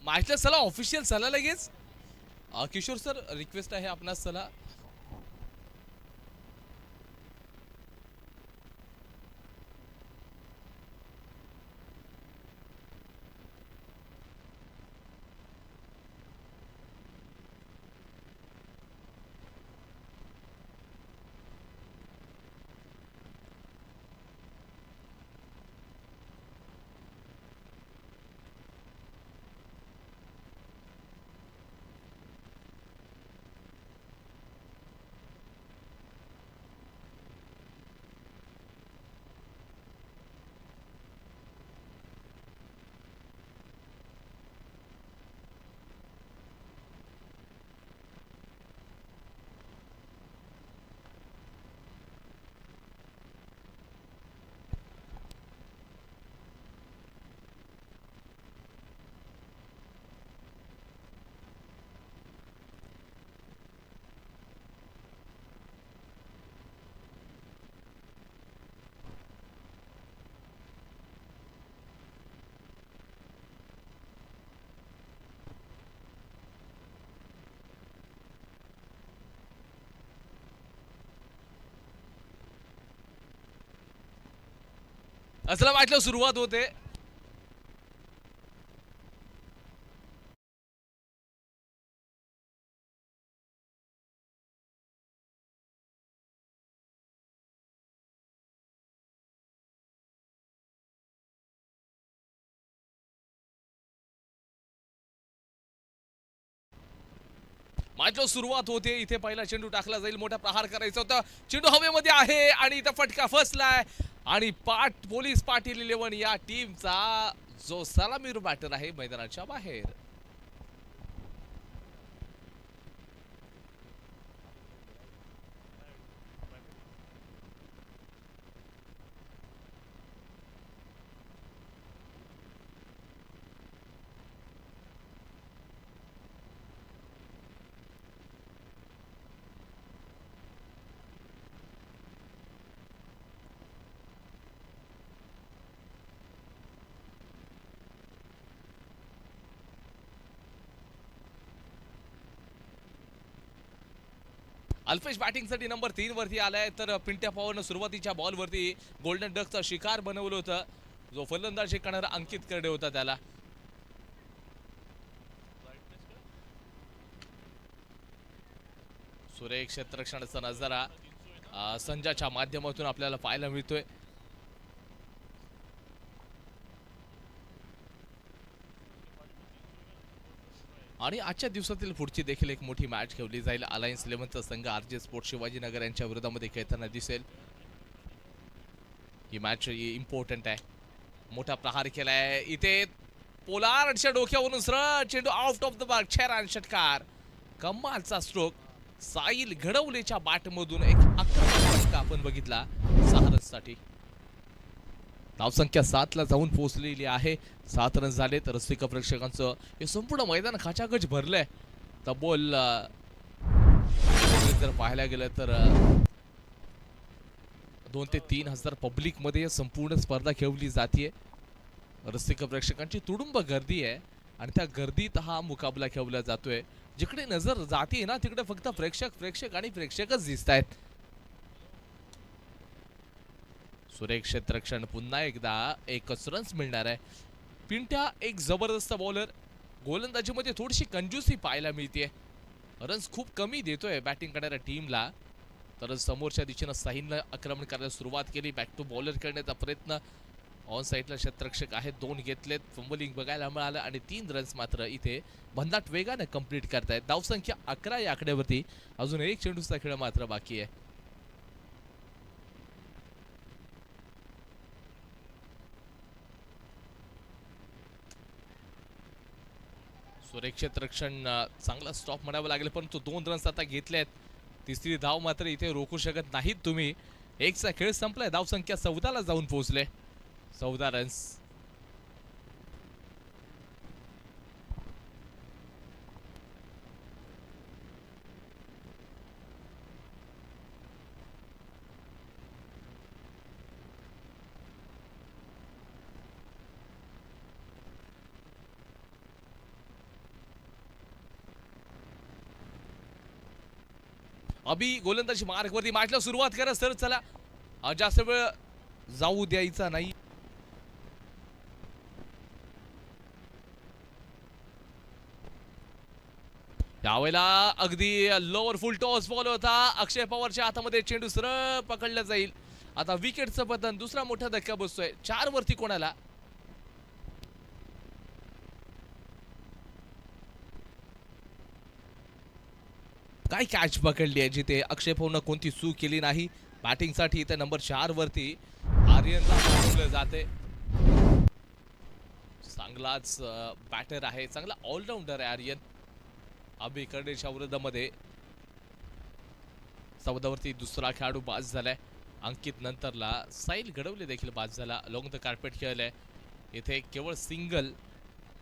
मॅचला चला ऑफिशियल चला लगेच. किशोर सर रिक्वेस्ट आहे आपणास चला. चला मॅचला सुरुवात होते. मॅचला सुरुवात होते. इथे पहिला चेंडू टाकला जाईल. मोठा प्रहार करायचा होता. चेंडू हवेमध्ये आहे आणि इथं फटका फसलाय. आणि पोलीस पाटील 11 या टीमचा जो सलामीर बॅटर आहे मैदानाच्या बाहेर. अल्पेश बॅटिंगसाठी नंबर 3 वरती आलाय. तर पिंट्या पवारनं सुरुवातीच्या बॉलवरती गोल्डन डकचा शिकार बनवलं होतं. जो फलंदाजी करणारा अंकित करडे होता त्याला. सुरेख क्षेत्ररक्षणाचा नजारा संजाच्या माध्यमातून आपल्याला पाहायला मिळतोय. आणि आजच्या दिवसातील पुढची देखील एक मोठी मॅच खेळली जाईल. अलायन्स 11चा संघ आरजे स्पोर्ट्स शिवाजीनगर यांच्या विरोधामध्ये खेळताना दिसेल. ही मॅच इम्पॉर्टंट आहे. मोठा प्रहार केलाय इथे. पोलार्डच्या डोक्यावरून सरळ चेंडू आउट ऑफ द मार्क. छेरान षटकार. कमालचा स्ट्रोक. साहिल घडवलेच्या बॅटमधून एक आक्रमक आपण बघितला सहारससाठी. धावसंख्या 7 ला जाऊन पोहोचलेली आहे. 7 रन झाले. तर रसिक प्रेक्षकांचं हे संपूर्ण मैदान खाचाखच भरलंय. तब्बल जर पाहायला गेलं तर 2 ते 3 हजार पब्लिक मध्ये संपूर्ण स्पर्धा खेळवली जाते. रसिक प्रेक्षकांची तुडुंब गर्दी आहे आणि त्या गर्दीत हा मुकाबला खेळवला जातोय. जिकडे नजर जाते ना तिकडे फक्त प्रेक्षक आणि प्रेक्षकच दिसत आहेत. सुरेख क्षेत्ररक्षण पुन्हा एकदा एकच रन्स मिळणार आहे. पिंट्या एक जबरदस्त बॉलर. गोलंदाजीमध्ये थोडीशी कंजूसी पाहायला मिळते. रन्स खूप कमी देतोय बॅटिंग करणाऱ्या टीमला. तर समोरच्या दिशेनं साहिलनं आक्रमण करायला सुरुवात केली. बॅक टू बॉलर करण्याचा प्रयत्न. ऑन साईडला क्षेत्ररक्षक आहेत. 2 घेतलेत. फंबलिंग बघायला मिळालं आणि 3 रन्स मात्र इथे भन्नाट वेगाने कंप्लीट करतायत. धावसंख्या 11 या आकड्यावरती. अजून एक चेंडूचा खेळ मात्र बाकी आहे. सुरेख क्षेत्ररक्षण चांगला स्टॉप म्हणावं लागेल परंतु 2 रन्स आता घेतलेत. तिसरी धाव मात्र इथे रोखू शकत नाहीत तुम्ही. एकचा खेळ संपलाय. धावसंख्या 14 ला जाऊन पोहोचले. 14 रन्स. अभि गोलंदाजी मार्कवरती मॅचला सुरुवात करा सर. चला जास्त वेळ जाऊ द्यायचा नाही. यावेळेला अगदी लोअर फुल टॉस बॉल होता. अक्षय पवारच्या हातामध्ये चेंडू सरळ पकडला जाईल. आता विकेटचं पतन. दुसरा मोठा धक्का बसतोय 4 वरती कोणाला. काय कॅच पकडली आहे जिथे अक्षय पवारनं कोणती चूक केली नाही. बॅटिंग साठी इथे नंबर 4 वरती आर्यनला पाठवलं जाते. चांगलाच बॅटर आहे, चांगला ऑलराऊंडर आहे आर्यन. अभि कर्णेच्या विरोधामध्ये 14 वरती दुसरा खेळाडू बाद झालाय. अंकित नंतरला साहिल गडवले देखील बाद झाला. लॉंग द कार्पेट खेळलंय. इथे केवळ सिंगल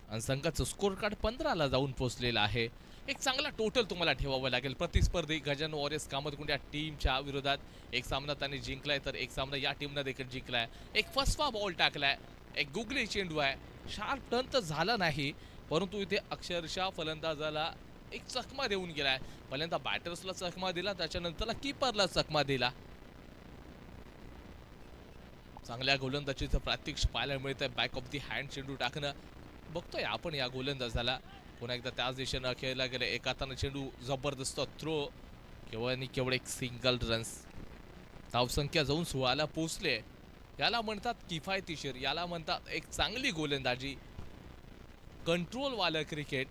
आणि संघाचं स्कोर कार्ड 15 ला जाऊन पोहोचलेला आहे. एक चांगला टोटल तुम्हाला ठेवावं लागेल. प्रतिस्पर्धी गजानन वॉरियर्स कामतकुंड या टीमच्या विरोधात एक सामना त्यांनी जिंकलाय तर एक सामना या टीमनं देखील जिंकलाय. एक फसवा बॉल टाकलाय, एक गुगली चेंडू आहे. शार्प टर्न तर झाला नाही परंतु इथे अक्षरशः फलंदाजाला एक चकमा देऊन गेलाय. पहिल्यांदा बॅटर्सला चकमा दिला, त्याच्यानंतरला कीपरला चकमा दिला. चांगल्या गोलंदाजीचं प्रात्यक्ष पाहायला मिळतंय. बॅक ऑफ दी हँड चेंडू टाकणं बघतोय आपण या गोलंदाजाला. पुन्हा एकदा त्याच दिशेनं खेळला गेले. एक हाताने चेंडू जबरदस्त थ्रो. केवळ आणि केवळ एक सिंगल रन्स. धावसंख्या जाऊन 16 ला पोहोचले. याला म्हणतात किफायतीशीर, याला म्हणतात एक चांगली गोलंदाजी, कंट्रोल वालं क्रिकेट.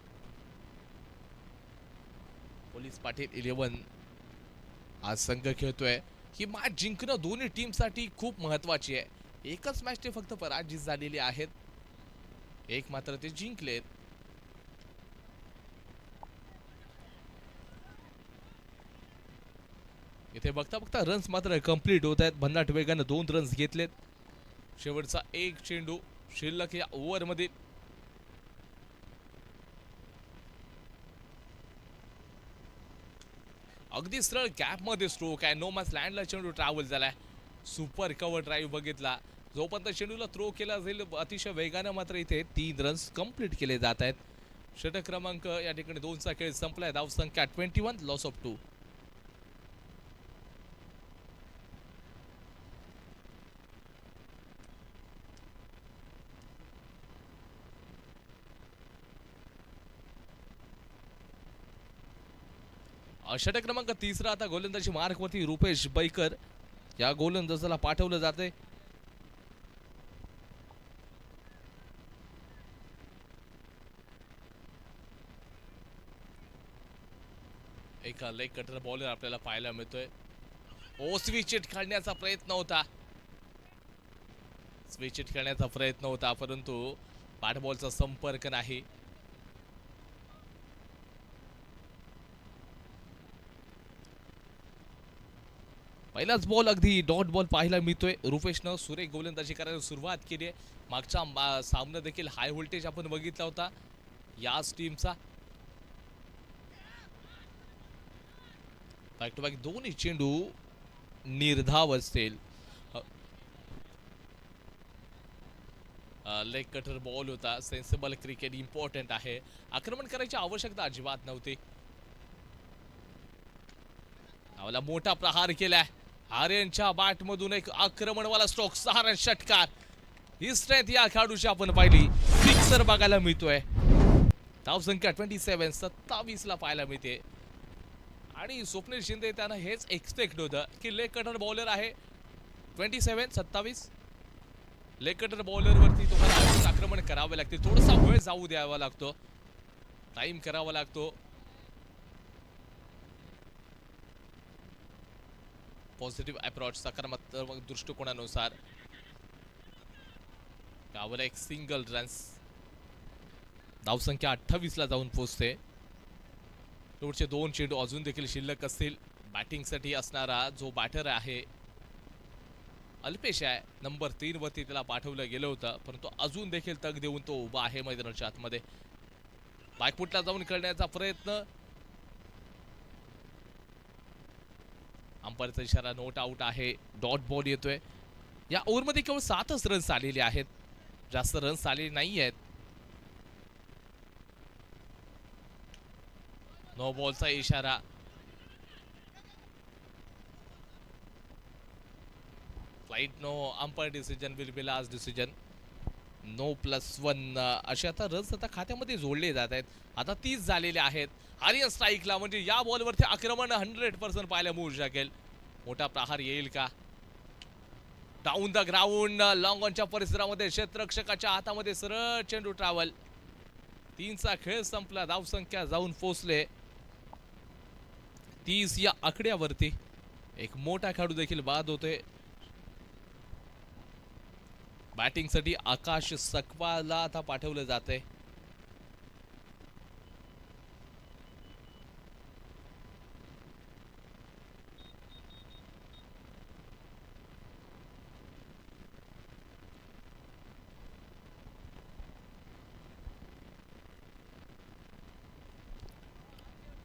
पोलीस पाटील 11 आज संघ खेळतोय. ही मॅच जिंकणं दोन्ही टीमसाठी खूप महत्वाची आहे. एकच मॅच ते फक्त पराजित झालेली आहेत, एक मात्र ते जिंकलेत. इथे बघता बघता रन्स मात्र कंप्लीट होत आहेत. भन्नाट वेगानं 2 रन्स घेतलेत. शेवटचा एक चेंडू शिल्लक या ओव्हर मध्ये. अगदी सरळ गॅप मध्ये स्ट्रोक आहे. नो मॅच लँडला चेंडू ट्रॅव्हल झालाय. सुपर कव्हर ड्राईव्ह बघितला. जोपर्यंत चेंडूला थ्रो केला जाईल अतिशय वेगानं मात्र इथे 3 रन्स कंप्लीट केले जात आहेत. षटक क्रमांक या ठिकाणी 2 चा खेळ संपलाय. धावसंख्या 21, लॉस ऑफ 2. षटक क्रमांक 3 आता गोलंदाजी मार्कवरती रुपेश बैकर या गोलंदाजाला पाठवलं जाते. एक लेग कटर बॉलर आपल्याला पाहायला मिळतोय. स्विच हिट काढण्याचा प्रयत्न होता. स्विच हिट करण्याचा प्रयत्न होता परंतु बॅट बॉलचा संपर्क नाही. पहिलाच बॉल अगदी डॉट बॉल पाहायला मिळतोय. रुपेशनं सुरेख गोलंदाजी करायला सुरुवात केली आहे. मागचा सामना देखील हाय व्होल्टेज आपण बघितला होता याच टीमचा. बॅक टू बॅक दोन्ही चेंडू निर्धाव असतील. लेग कटर बॉल होता. सेन्सिबल क्रिकेट इम्पॉर्टंट आहे. आक्रमण करायची आवश्यकता अजिबात नव्हती. आवला मोठा प्रहार केलाय. आर्यनच्या बॅट मधून एक आक्रमणवाला स्ट्रोक, 6 रन षटकार. ही स्ट्रेंथ या खेळाडूची आपण पाहिली. सिक्सर बघायला मिळतोय. धावसंख्या 27 ला पाहायला मिळते. आणि स्वप्नील शिंदे त्यांना हेच एक्सपेक्ट होतं की लेग कटर बॉलर आहे. 27 लेग कटर बॉलर वरती तुम्हाला आक्रमण करावे लागते. थोडासा वेळ जाऊ द्यावा लागतो, टाइम करावा लागतो. पॉझिटिव्ह अप्रोच, सकारात्मक दृष्टिकोनानुसार यावर एक सिंगल रन्स. धावसंख्या 28 ला जाऊन पोहोचते. शेवटचे 2 चेंडू अजून देखील शिल्लक असतील. बॅटिंगसाठी असणारा जो बॅटर आहे अल्पेश आहे, नंबर 3 वरती त्याला पाठवलं गेलं होतं परंतु अजून देखील तग देऊन तो उभा आहे मैदानाच्या आतमध्ये. बॅकफुटला जाऊन करण्याचा प्रयत्न. अंपायरचा इशारा नोट आउट आहे. डॉट बॉल येतोय. या ओव्हरमध्ये केवळ 7च रन्स आलेले आहेत, जास्त रन्स आलेले नाही आहेत. नो बॉलचा इशारा. Flight no umpire decision will be last decision. No +1 असे आता रन्स आता खात्यामध्ये जोडले जात आहेत. आता 30 झालेले आहेत. आर्यन स्ट्राईकला म्हणजे या बॉलवरती आक्रमण 100% पाहायला मिळू शकेल. मोठा प्रहार येईल का? डाऊन द ग्राउंड लॉंग ऑनच्या परिसरामध्ये क्षेत्ररक्षकाच्या हातामध्ये सरळ चेंडू ट्रॅव्हल. 3चा खेळ संपला. धावसंख्या जाऊन पोहोचले 30 या आकड्यावरती. एक मोठा खेळाडू देखील बाद होतोय. बॅटिंगसाठी आकाश सकवाला आता पाठवलं जाते.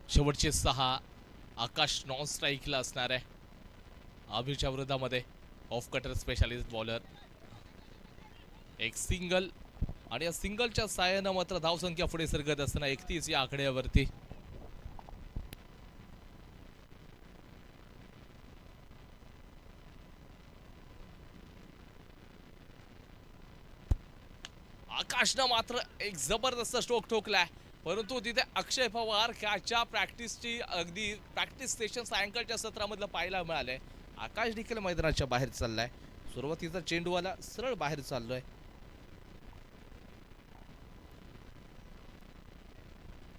शेवटचे 6 आकाश नॉन स्ट्राईकला असणार आहे. अभिच्या विरोधामध्ये ऑफ कटर स्पेशालिस्ट बॉलर. एक सिंगल आणि या सिंगलच्या साहाय्यानं मात्र धावसंख्या पुढे सरकत असताना 31 या आकड्यावरती. आकाशनं मात्र एक जबरदस्त स्ट्रोक ठोकलाय. परंतु तिथे अक्षय पवार ह्याच्या प्रॅक्टिसची अगदी प्रॅक्टिस सेशन सायंकाळच्या सत्रामधलं पाहायला मिळालंय. आकाश देखील मैदानाच्या बाहेर चाललाय. सुरुवातीचा चेंडूवाला सरळ बाहेर चाललोय.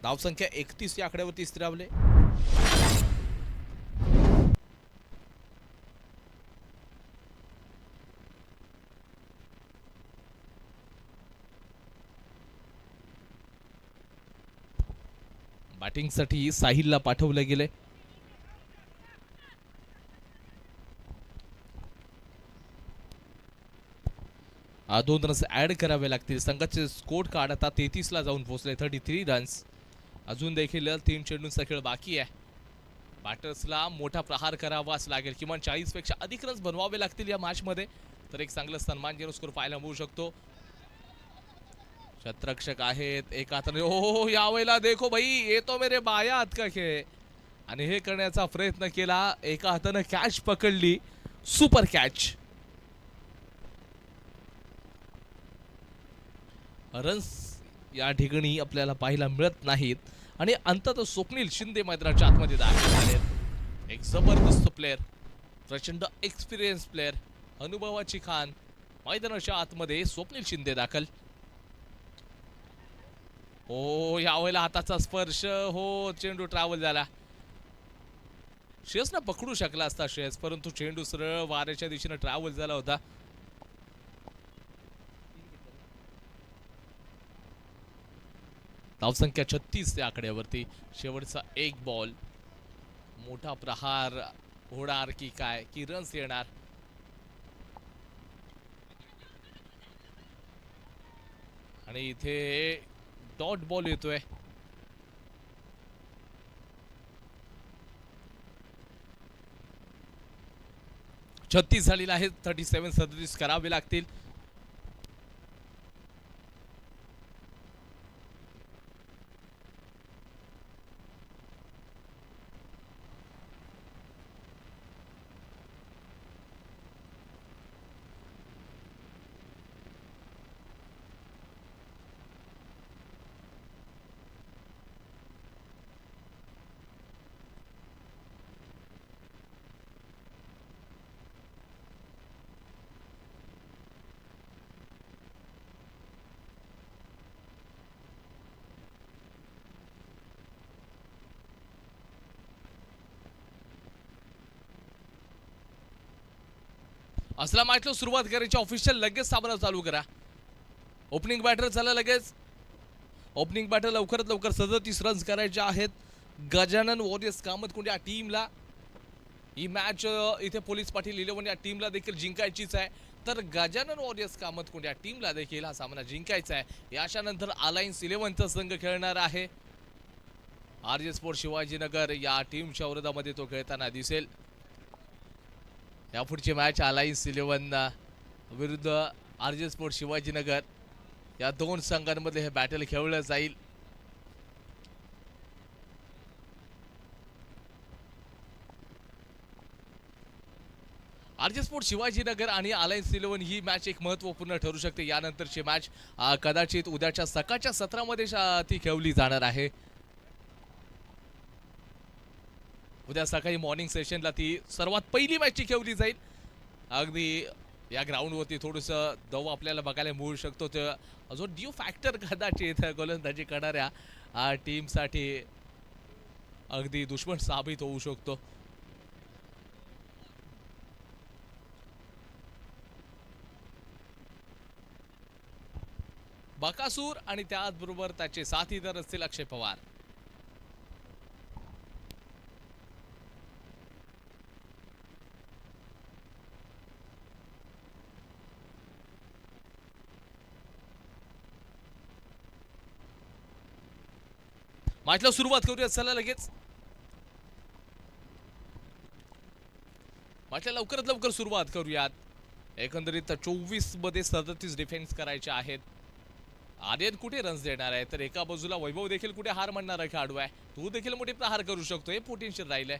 धावसंख्या 31 या आकड्यावरती स्थिरावले. बॅटिंगसाठी साहिलला पाठवले गेले. दोन रन्स ऍड करावे लागतील. संघाचे स्कोर कार्ड आता 33 ला जाऊन पोहोचले. 33 रन्स. अजून देखील 3 चेंडूंचा खेळ बाकी आहे. बॅटर्सला मोठा प्रहार करावाच लागेल. किमान 40 पेक्षा अधिक रन्स बनवावे लागतील या मॅच मध्ये. तर एक चांगलं सन्मानजनक स्कोर पाहायला मिळू शकतो. क्षेत्ररक्षक आहेत एक हाताने. हो यावेळेला देखो भाई येतो मेरे बायात का खेळ. आणि हे करण्याचा प्रयत्न केला. एका हाताने कॅच पकडली. Super catch. रन्स या ठिकाणी आपल्याला पाहायला मिळत नाहीत. आणि अंततः स्वप्नील शिंदे मैदानाच्या आतमध्ये दाखल झालेत. एक जबरदस्त प्लेयर. प्रचंड एक्सपिरियन्स प्लेयर. अनुभवाची खान. मैदानाच्या आतमध्ये स्वप्नील शिंदे दाखल. हो यावेळेला हाताचा स्पर्श. हो चेंडू ट्रॅव्हल झाला. श्रेयसना पकडू शकला असता श्रेयस. परंतु चेंडू सरळ वाऱ्याच्या दिशेने ट्रॅव्हल झाला होता. धावसंख्या 36 या आकड्यावरती. शेवटचा एक बॉल. मोठा प्रहार होणार की काय की रन्स येणार. आणि इथे डॉट बॉल येतोय. छत्तीस झालेला आहे. 37 करावे लागतील. असला मॅचला सुरुवात करायची. ऑफिशियल लगेच सामना चालू करा. ओपनिंग बॅटर झाला लगेच. ओपनिंग बॅटर लवकरात लवकर 37 रन्स करायचे आहेत गजानन वॉरियर्स कामतकुंड या टीमला. ही मॅच इथे पोलीस पाटील 11 या टीमला देखील जिंकायचीच आहे. तर गजानन वॉरियर्स कामतकुंड या टीमला देखील हा सामना जिंकायचा आहे. याच्यानंतर अलायन्स 11चा संघ खेळणार आहे. आरजे स्पोर्ट शिवाजीनगर या टीमच्या विरोधामध्ये तो खेळताना दिसेल. या पुढची मॅच अलायन्स 11 विरुद्ध आरजे स्पोर्ट शिवाजीनगर या दोन संघांमध्ये हे बॅटल खेळलं जाईल. आरजे स्पोर्ट शिवाजीनगर आणि अलायन्स 11 ही मॅच एक महत्त्वपूर्ण ठरू शकते. यानंतरची मॅच कदाचित उद्याच्या सकाळच्या सत्रामध्ये ती खेळली जाणार आहे. उद्या सकाळी मॉर्निंग सेशनला ती सर्वात पहिली मॅच खेळली जाईल. अगदी या ग्राउंडवरती थोडंसं दव आपल्याला बघायला मिळू शकतो. जो ड्यू फॅक्टर कदाचित गोलंदाजी करणाऱ्या टीमसाठी अगदी दुश्मन साबित होऊ शकतो. बकासूर आणि त्याचबरोबर त्याचे साथीदार असतील अक्षय पवार. मॅचला सुरुवात करूया चला लगेच. मॅचला लवकरात लवकर सुरुवात करूयात. एकंदरीत 24 मध्ये 37 डिफेन्स करायचे आहेत. आर्यन कुठे रन्स देणार आहे तर एका बाजूला वैभव देखील कुठे हार म्हणणारा खेळाडू आहे. तू देखील मोठे प्रहार करू शकतो हे पोटेन्शियल राहिले.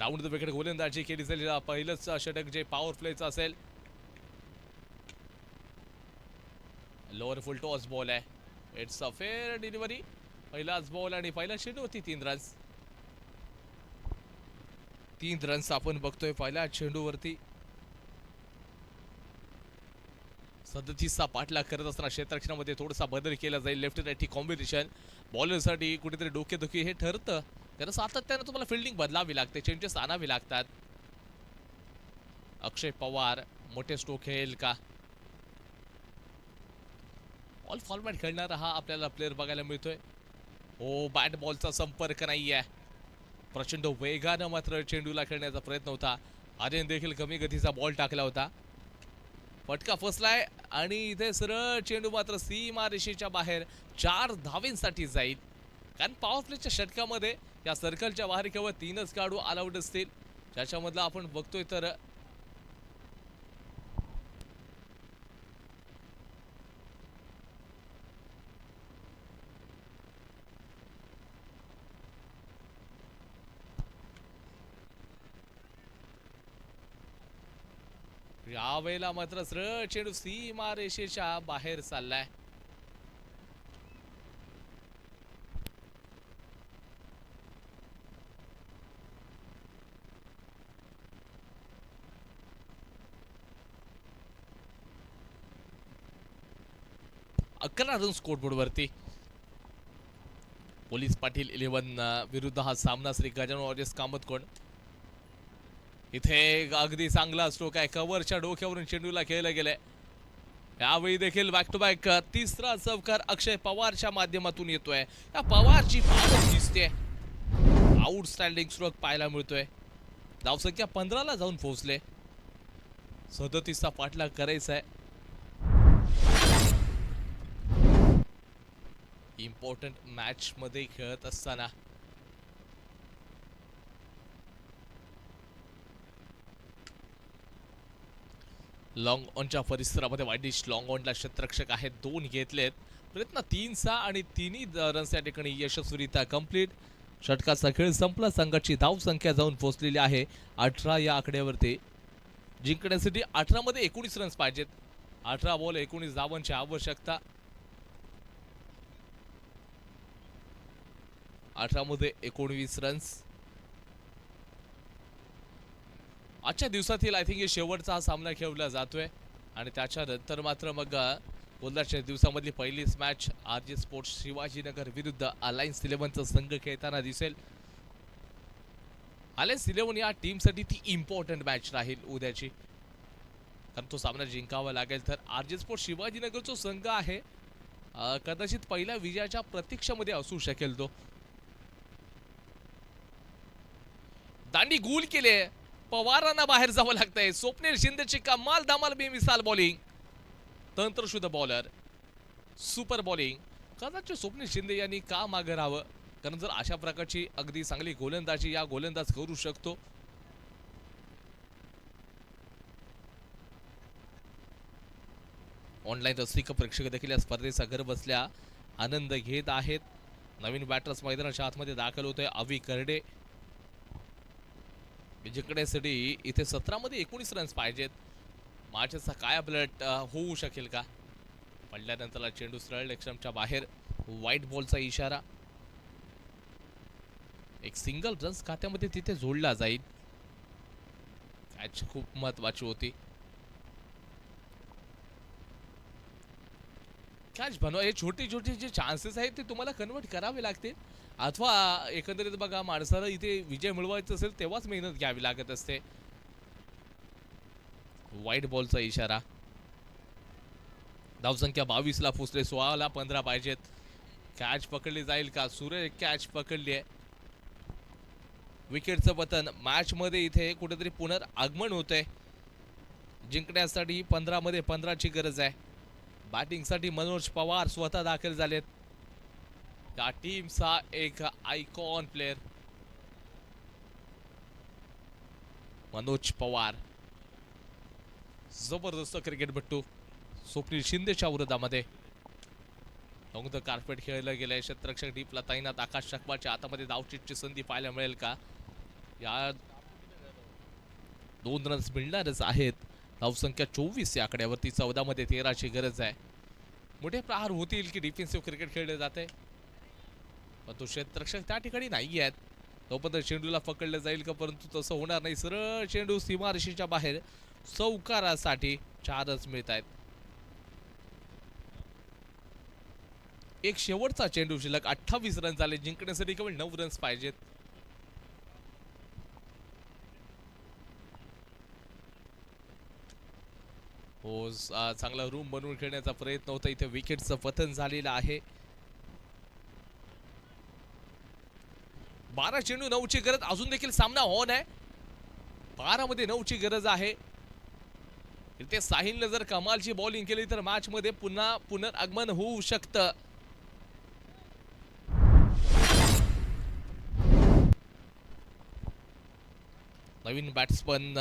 राऊंड द विकेट गोलंदाजी केली जाईल. पहिलंच षटक जे पॉवर प्लेचं असेल. लोअर फुल टॉस बॉल आहे. It's a fair delivery. पहिलाच बॉल आणि पहिला चेंडू होती 3 रन्स. 3 रन्स आपण बघतोय पहिल्या चेंडूवरती. 37चा पाठलाग करत असताना क्षेत्ररक्षणामध्ये थोडासा बदल केला जाईल. लेफ्ट राईट कॉम्बिनेशन बॉलरसाठी कुठेतरी डोकेदुखी हे ठरतं. कारण सातत्यानं तुम्हाला फिल्डिंग बदलावी लागते, चेंजेस आणावे लागतात. अक्षय पवार मोठे स्ट्रोक खेळेल का? ऑल फॉर्मॅट खेळणारा हा आपल्याला प्लेअर बघायला मिळतोय. ओ बॅट बॉलचा संपर्क नाहीये. प्रचंड वेगानं मात्र चेंडूला खेळण्याचा प्रयत्न होता. आर्यन देखील कमी गतीचा बॉल टाकला होता. फटका फसलाय आणि इथे सरळ चेंडू मात्र सीमा रेषेच्या बाहेर 4 धावेंसाठी जाईल. कारण पॉवर प्लेच्या षटकामध्ये या सर्कलच्या बाहेर केवळ 3च खेळाडू अलाउड असतील. ज्याच्यामधला आपण बघतोय तर यावेळेला मात्र सरळ चेंडू सीमा रेषेच्या बाहेर चाललाय. अकरा रन स्कोरबोर्ड वरती. पोलीस पाटील 11 विरुद्ध हा सामना श्री गजानन वॉरियर्स कामतकोण. इथे अगदी चांगला स्ट्रोक आहे. कव्हरच्या डोक्यावरून चेंडूला खेळलं गेलंय. यावेळी देखील बॅक टू बॅक तिसरा चौकार अक्षय पवारच्या माध्यमातून येतोय. या पवारची पावस दिसते. आउटस्टँडिंग स्ट्रोक पाहायला मिळतोय. धावसंख्या 15ला जाऊन पोहोचले. 37चा पाठलाग करायचा आहे. इम्पॉर्टंट मॅच मध्ये खेळत असताना लॉंग ऑनच्या परिसरामध्ये वाईडिश लॉंग ऑनला क्षेत्ररक्षक आहेत. 2 घेतलेत. प्रयत्न 3चा आणि 3ही रन्स या ठिकाणी यशस्वीरित्या कंप्लीट. षटकाचा खेळ संपला. संघाची धाव संख्या जाऊन पोहोचलेली आहे 18 या आकड्यावरती. जिंकण्यासाठी 18 मध्ये 19 रन्स पाहिजेत. 18 बॉल 19 धावांची आवश्यकता. 18 मध्ये 19 रन्स. आजच्या दिवसातील आय थिंक शेवटचा हा सामना खेळला जातोय आणि त्याच्यानंतर मात्र मग गोलदारच्या दिवसामधली पहिलीच मॅच आरजे स्पोर्ट्स शिवाजीनगर विरुद्ध अलायन्स 11चा संघ खेळताना दिसेल. अलायन्स 11 या टीमसाठी ती इम्पॉर्टंट मॅच राहील उद्याची. कारण तो सामना जिंकावा लागेल. तर आरजे स्पोर्ट्स शिवाजीनगर जो संघ आहे कदाचित पहिल्या विजयाच्या प्रतीक्षेमध्ये असू शकेल. तो दांडी गुल केले. पवारांना बाहेर जावं लागतंय. स्वप्नील शिंदेची कमाल धमाल बेमिसाल बॉलिंग. तंत्रशुद्ध बॉलर, सुपर बॉलिंग. कदाचित स्वप्नील शिंदे यांनी का मागे राहावं? कारण जर अशा प्रकारची अगदी चांगली गोलंदाजी या गोलंदाज करू शकतो. ऑनलाईन रसिक प्रेक्षक देखील या स्पर्धेचा घर बसल्या आनंद घेत आहेत. नवीन बॅटर्स मैदानाच्या आतमध्ये दाखल होतोय अवी करडे, जिंकण्यासाठी इथे 17 मध्ये 19 रन्स पाहिजेत. मॅचचा काय अपलट होऊ शकेल का? पडल्यानंतरला चेंडू सरळ लेग बाहेर, व्हाईट बॉलचा इशारा. एक सिंगल रन्स खात्यामध्ये तिथे जोडला जाईल. कॅच खूप महत्वाची होती. कॅच बनवा, हे छोटे छोटे जे चान्सेस आहेत ते तुम्हाला कन्वर्ट करावे लागतील, अथवा एकंदरीत बघा माणसाला इथे विजय मिळवायचा असेल तेव्हाच मेहनत घ्यावी लागत असते. व्हाईट बॉलचा इशारा. धावसंख्या 22 ला पोहोचले, 16 ला 15 पाहिजेत. कॅच पकडली जाईल का? सूर्य कॅच पकडली आहे. विकेटचं पतन. मॅच मध्ये इथे कुठेतरी पुनरागमन होतंय. जिंकण्यासाठी 15 मध्ये 15 ची गरज आहे. बॅटिंगसाठी मनोज पवार स्वतः दाखल झालेत. या टीमचा एक आयकॉन प्लेयर मनोज पवार. जबरदस्त क्रिकेटपटू स्वप्नील शिंदेच्या विरोधामध्ये लॉंग द कार्पेट खेळलं गेलंय. क्षेत्ररक्षक डीपला तैनात. आकाश चकवाच्या हातामध्ये धावचीटची संधी पाहायला मिळेल का? या 2 रन्स मिळणारच आहेत. धावसंख्या 24 या आकड्यावरती. 14 मध्ये 13 ची गरज आहे. मोठे प्रहार होतील की डिफेन्सिव्ह क्रिकेट खेळले जाते, पण तो क्षेत्ररक्षक त्या ठिकाणी नाही आहेत. तोपर्यंत चेंडूला पकडलं जाईल का? परंतु तसं होणार नाही. सरळ चेंडू सीमारेषेच्या बाहेर चौकारासाठी 4 रन्स मिळत आहेत. एक शेवटचा चेंडू शिल्लक. 28 रन झाले. जिंकण्यासाठी केवळ 9 रन्स पाहिजेत. हो, चांगला रूम बनवून खेळण्याचा प्रयत्न होता. इथे विकेटचं पतन झालेलं आहे. 12 चेंडू 9 ची गरज. अजून देखील सामना ऑन आहे. 12 मध्ये 9 ची गरज आहे. इथे साहिलने जर कमालची बॉलिंग केली तर मॅच मध्ये पुन्हा पुनरागमन होऊ शकतं. नवीन बॅट्समन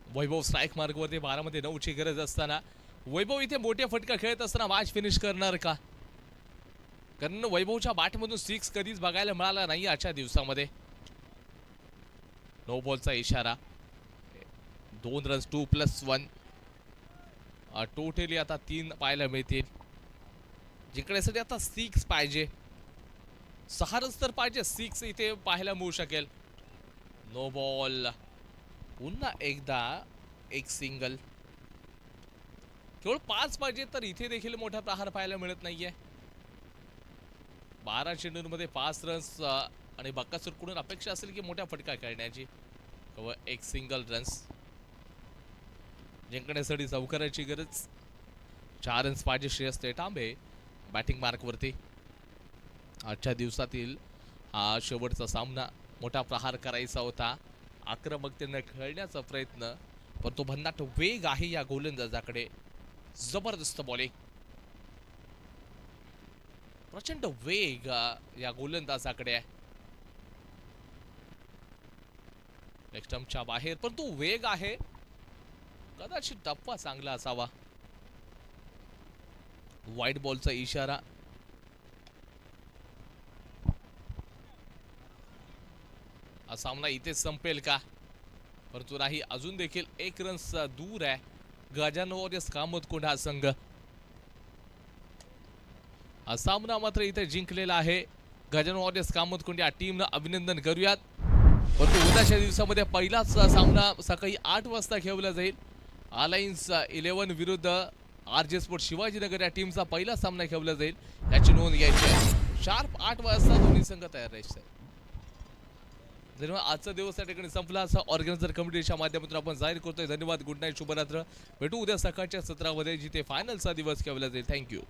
वैभव स्ट्राईक मार्गवरती. 12 मध्ये 9 ची गरज असताना वैभव इथे मोठ्या फटका खेळत असताना मॅच फिनिश करणार का? कारण वैभवच्या बॅटमधून 6 कधीच बघायला मिळाला नाही आजच्या दिवसामध्ये. नो बॉलचा इशारा. 2 रन्स 2+1. टोटली आता 3 पाहायला मिळतील. जिंकण्यासाठी आता 6 पाहिजे. 6 रन्स तर पाहिजे. 6 इथे पाहायला मिळू शकेल. No ball. पुन्हा एकदा एक सिंगल. केवळ 5 पाहिजे तर इथे देखील मोठा प्रहार पाहायला मिळत नाहीये. 12 चेंडूंमध्ये 5 रन्स आणि बक्कासूरकडून अपेक्षा असेल की मोठ्या फटका खेळण्याची. केवळ एक सिंगल रन्स. जिंकण्यासाठी चौकाराची गरज. 4 रन्स पाहिजे. श्रेयस तेटांबे बॅटिंग मार्कवरती. आजच्या दिवसातील हा शेवटचा सामना. मोठा प्रहार करायचा होता. आक्रमकतेने खेळण्याचा प्रयत्न, पण तो भन्नाट वेग आहे या गोलंदाजाकडे. जबरदस्त बॉलिंग. प्रचंड वेग या गोलंदाजाकडे आहे. लेग स्टंपच्या बाहेर, पण तो वेग आहे. कदाचित टप्पा चांगला असावा. व्हाईट बॉलचा इशारा. हा सामना इथेच संपेल का? परंतु नाही, अजून देखील 1 रन्स दूर आहे गजानन वॉरियर्स कामोदकोंड हा संघ. हा सामना मात्र इथे जिंकलेला आहे गजानन वॉरियर्स कामोदकोंड या टीमनं. अभिनंदन करूयात. परंतु उद्याच्या दिवसामध्ये पहिलाच सामना सकाळी 8 वाजता खेळवला जाईल. अलायन्स 11 विरुद्ध RJ स्पोर्ट शिवाजीनगर या टीमचा पहिला सामना खेळवला जाईल. याची नोंद घ्यायची आहे. शार्प 8 वाजता दोन्ही संघ तयार राहायचे. धन्यवाद. आजचा दिवस या ठिकाणी संपला. असा ऑर्गनायझर कमिटीच्या माध्यमातून आपण जाहीर करतोय. धन्यवाद. Good night. शुभरात्र. भेटू उद्या सकाळच्या सत्रामध्ये जिथे फायनलचा दिवस खेळवला जाईल. थँक्यू.